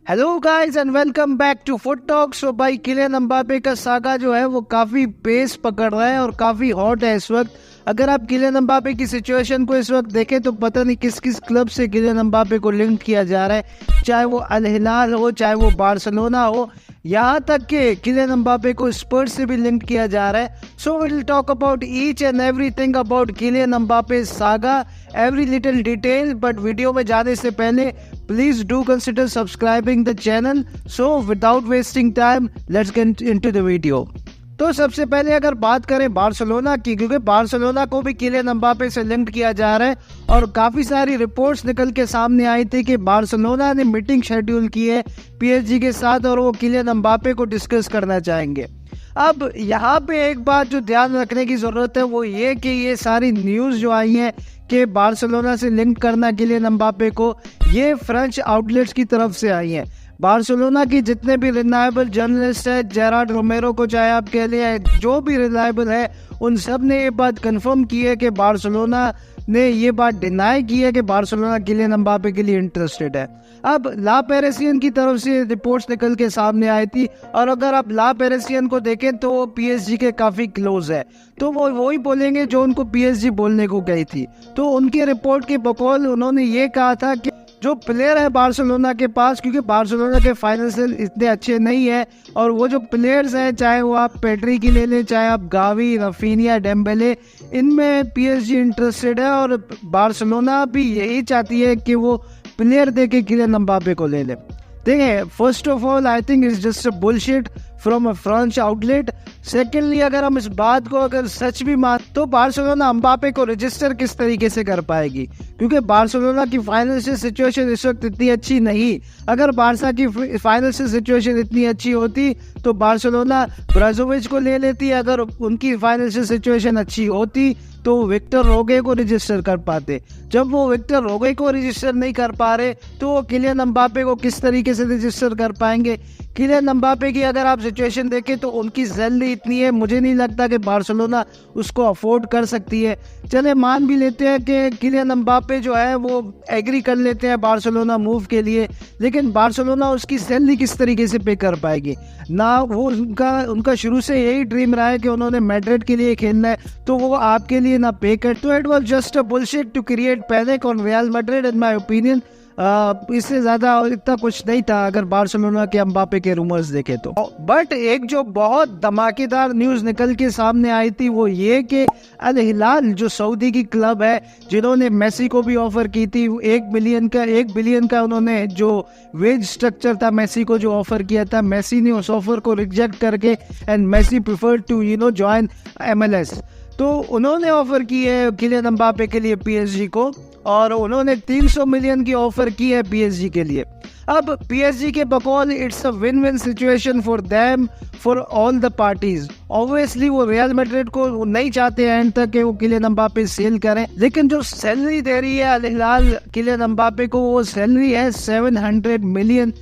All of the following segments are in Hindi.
Hello guys and welcome back to Foot Talk. So भाई किलियन एम्बापे का सागा जो है वो काफ़ी पेस पकड़ रहा है और काफ़ी हॉट है इस वक्त। अगर आप किलियन एम्बापे की सिचुएशन को इस वक्त देखें तो पता नहीं किस किस क्लब से किलियन एम्बापे को लिंक किया जा रहा है, चाहे वो अल हिलाल हो, चाहे वो बार्सिलोना हो, यहाँ तक कि किलियन एम्बापे को स्पर्स से भी लिंक किया जा रहा है। So we will talk about each and everything about Kylian Mbappe saga, every little detail. But video में जाने से पहले please do consider subscribing the channel. So without wasting time let's get into the video. तो सबसे पहले अगर बात करें बार्सिलोना की, क्योंकि बार्सिलोना को भी किलियन एम्बापे से लिंक किया जा रहा है और काफ़ी सारी रिपोर्ट्स निकल के सामने आई थी कि बार्सिलोना ने मीटिंग शेड्यूल की है पीएसजी के साथ और वो किलियन एम्बापे को डिस्कस करना चाहेंगे। अब यहाँ पे एक बात जो ध्यान रखने की ज़रूरत है वो ये कि ये सारी न्यूज़ जो आई हैं कि बार्सिलोना से लिंक करना किलियन एम्बापे को, ये फ्रेंच आउटलेट्स की तरफ से आई हैं। बार्सिलोना की जितने भी रिलायबल जर्नलिस्ट है, जेरार्ड रोमेरो को चाहे आप कह लिए, जो भी रिलायबल है, उन सब ने ये बात कंफर्म की है कि बार्सिलोना ने ये बात डिनाई की है कि बार्सिलोना किलियन एम्बापे के लिए इंटरेस्टेड है। अब ला पेरिसियन की तरफ से रिपोर्ट्स निकल के सामने आई थी और अगर आप ला पेरिसियन को देखें तो वो पीएसजी के काफ़ी क्लोज है, तो वो वही बोलेंगे जो उनको पीएसजी बोलने को गई थी। तो उनकी रिपोर्ट के बकौल उन्होंने ये कहा था कि जो प्लेयर है बार्सिलोना के पास, क्योंकि बार्सिलोना के फाइनेंशियल इतने अच्छे नहीं है और वो जो प्लेयर्स हैं, चाहे वो आप पेड्री की ले लें, चाहे आप गावी, रफीनिया, डेम्बेले, इनमें पीएसजी इंटरेस्टेड है और बार्सिलोना भी यही चाहती है कि वो प्लेयर दे के किलियन एम्बापे को ले ले। देखें, first of all I think it's just a bullshit from a French outlet. Secondly, अगर हम इस बात को अगर सच भी मान तो बार्सिलोना एम्बापे को रजिस्टर किस तरीके से कर पाएगी, क्योंकि बार्सिलोना की फाइनेंशियल सिचुएशन इस वक्त इतनी अच्छी नहीं। अगर बार्सा की फाइनेंशियल सिचुएशन इतनी अच्छी होती तो बार्सिलोना ब्राजोविच को ले लेती। अगर उनकी फाइनेंशियल सिचुएशन अच्छी होती तो विक्टर रोगे को रजिस्टर कर पाते। जब वो विक्टर रोगे को रजिस्टर नहीं कर पा रहे तो वो किलियन एम्बापे को किस तरीके से रजिस्टर कर पाएंगे। किलियन एम्बापे की अगर आप सिचुएशन देखें तो उनकी सैलरी इतनी है, मुझे नहीं लगता कि बार्सिलोना उसको अफोर्ड कर सकती है। चले मान भी लेते हैं कि किलियन एम्बापे जो है वो एग्री कर लेते हैं बार्सिलोना मूव के लिए, लेकिन बार्सिलोना उसकी सैलरी किस तरीके से पे कर पाएगी ना। वो उनका शुरू से यही ड्रीम रहा है कि उन्होंने मैड्रिड के लिए खेलना है, तो वो आपके लिए ना पे कर। तो it was just a bullshit to create panic on Real Madrid in my opinion. इससे ज़्यादा इतना कुछ नहीं था अगर बार्सिलोना के एम्बापे के रूमर्स देखे तो। बट एक जो बहुत धमाकेदार न्यूज़ निकल के सामने आई थी वो ये कि अल हिलाल जो सऊदी की क्लब है, जिन्होंने मेसी को भी ऑफर की थी 1 बिलियन का उन्होंने जो वेज स्ट्रक्चर था मेसी को जो ऑफर किया था, मेसी ने उस ऑफर को रिजेक्ट करके and Messi prefer to join MLS। तो उन्होंने ऑफर की है किलियन एम्बापे के लिए पीएसजी को और उन्होंने 300 मिलियन की ऑफर की है पीएसजी के लिए। अब पीएसजी के बकौल it's a win win situation for them, for all the parties. Obviously वो रियल मैड्रिड को नहीं चाहते एंड तक कि वो किलियन एम्बापे सेल करें, लेकिन जो सैलरी दे रही है अल हिलाल किलियन एम्बापे को, वो सैलरी है 700 मिलियन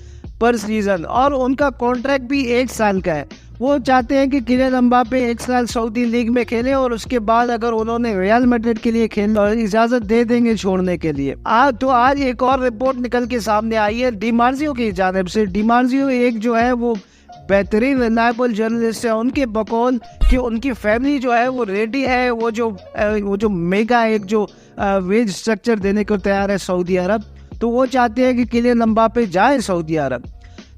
पर सीजन और उनका कॉन्ट्रैक्ट भी 1 साल का है। वो चाहते हैं कि किलियन एम्बापे 1 साल सऊदी लीग में खेले और उसके बाद अगर उन्होंने रियल मैड्रिड के लिए खेलना और इजाजत दे देंगे छोड़ने के लिए। तो आज एक और रिपोर्ट निकल के सामने आई है डिमार्जियो की जानिब से। डिमार्जियो एक जो है वो बेहतरीन रिलायबल जर्नलिस्ट है, उनके बकौल कि उनकी फैमिली जो है वो रेडी है, वो जो मेगा एक जो वेज स्ट्रक्चर देने को तैयार है सऊदी अरब। तो वो चाहते हैं कि किलियन एम्बापे जाए सऊदी अरब।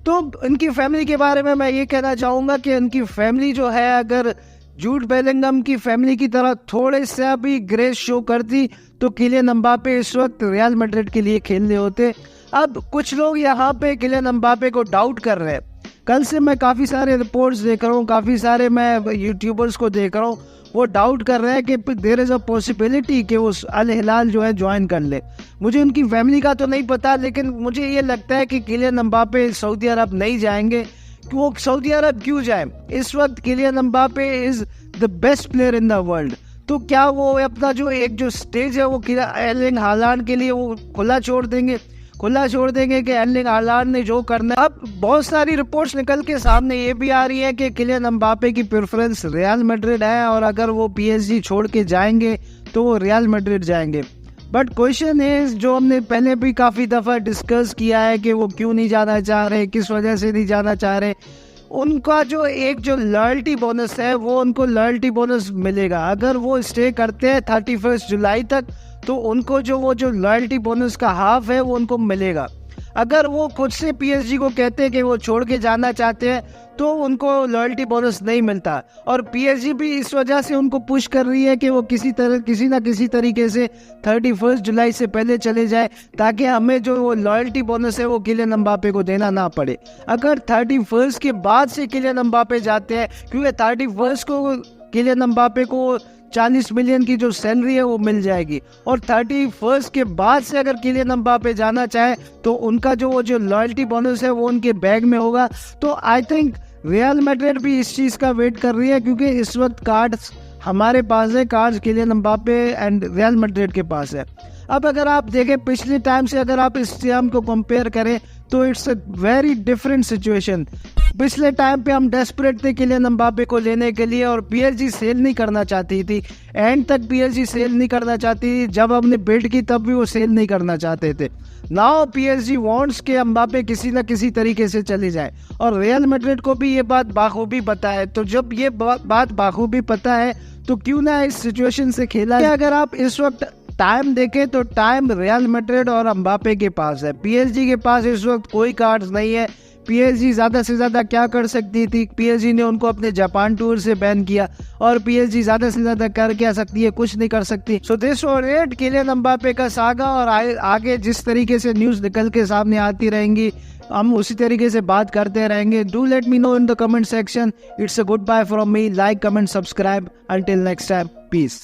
तो इनकी फैमिली के बारे में मैं ये कहना चाहूँगा कि इनकी फैमिली जो है अगर जूड बेलिंगम की फैमिली की तरह थोड़े सा भी ग्रेस शो करती तो किलियन एम्बापे इस वक्त रियल मैड्रिड के लिए खेलने होते। अब कुछ लोग यहाँ पे किलियन एम्बापे को डाउट कर रहे हैं। कल से मैं काफ़ी सारे रिपोर्ट्स देख रहा हूँ, काफ़ी सारे मैं यूट्यूबर्स को देख रहा हूँ, वो डाउट कर रहे हैं कि देयर इज़ अ पॉसिबिलिटी कि वो अल हिलाल जो है ज्वाइन कर ले। मुझे उनकी फैमिली का तो नहीं पता, लेकिन मुझे ये लगता है कि किलियन एम्बापे सऊदी अरब नहीं जाएंगे। कि वो सऊदी अरब क्यों जाए? इस वक्त Kylian Mbappe is the best player in the world. तो क्या वो अपना जो स्टेज है वो एर्लिंग हालांड के लिए वो खुला छोड़ देंगे कि एर्लिंग हालांड ने जो करना है। अब बहुत सारी रिपोर्ट्स निकल के सामने ये भी आ रही है कि किलियन एम्बापे की प्रेफरेंस रियल मैड्रिड है और अगर वो पीएसजी छोड़ के जाएंगे तो वो रियल मैड्रिड जाएंगे। बट क्वेश्चन है जो हमने पहले भी काफ़ी दफ़ा डिस्कस किया है कि वो क्यों नहीं जाना चाह रहे, किस वजह से नहीं जाना चाह रहे। उनका जो लॉयल्टी बोनस है वो उनको लॉयल्टी बोनस मिलेगा। अगर वो स्टे करते हैं 31 जुलाई तक तो उनको जो लॉयल्टी बोनस का हाफ है वो उनको मिलेगा। अगर वो खुद से PSG को कहते हैं कि वो छोड़ के जाना चाहते हैं तो उनको लॉयल्टी बोनस नहीं मिलता। और PSG भी इस वजह से उनको पुश कर रही है कि वो किसी ना किसी तरीके से 31 जुलाई से पहले चले जाए, ताकि हमें जो वो लॉयल्टी बोनस है वो किलियन एम्बापे को देना ना पड़े। अगर 31 के बाद से किलियन एम्बापे जाते हैं, क्योंकि 31 को किलियन एम्बापे को 40 मिलियन की जो सैलरी है वो मिल जाएगी, और 31 के बाद से अगर किलियन एम्बापे जाना चाहे तो उनका जो लॉयल्टी बोनस है वो उनके बैग में होगा। तो आई थिंक रियल मैड्रिड भी इस चीज़ का वेट कर रही है, क्योंकि इस वक्त कार्ड्स हमारे पास है, cards Kylian Mbappe and Real Madrid के पास है। अब अगर आप देखें पिछले टाइम से, अगर आप इस टाइम को कंपेयर करें तो it's a very different situation. पिछले टाइम पे हम डेस्परेट थे किलियन एम्बापे को लेने के लिए, और PSG सेल नहीं करना चाहती थी, एंड तक PSG सेल नहीं करना चाहती थी। जब हमने बिड की तब भी वो सेल नहीं करना चाहते थे। नाउ PSG वांट्स के एम्बापे किसी ना किसी तरीके से चले जाए, और रियल मैड्रिड को भी ये बात बाखूबी पता है। तो जब ये बात बाखूबी पता है तो क्यों ना इस सिचुएशन से खेला है। अगर आप इस वक्त टाइम देखें तो टाइम रियल मैड्रिड और एम्बापे के पास है। PSG के पास इस वक्त कोई कार्ड्स नहीं है। PSG ज़्यादा से ज़्यादा क्या कर सकती थी, PSG ने उनको अपने जापान टूर से बैन किया, और PSG ज़्यादा से ज़्यादा कर क्या सकती है, कुछ नहीं कर सकती। सो दिस और इट किलियन एम्बापे का सागा, और आगे जिस तरीके से न्यूज़ निकल के सामने आती रहेंगी हम उसी तरीके से बात करते रहेंगे। Do let me know in the comment section. It's a goodbye from me. Like, comment, subscribe. Until next time, piece.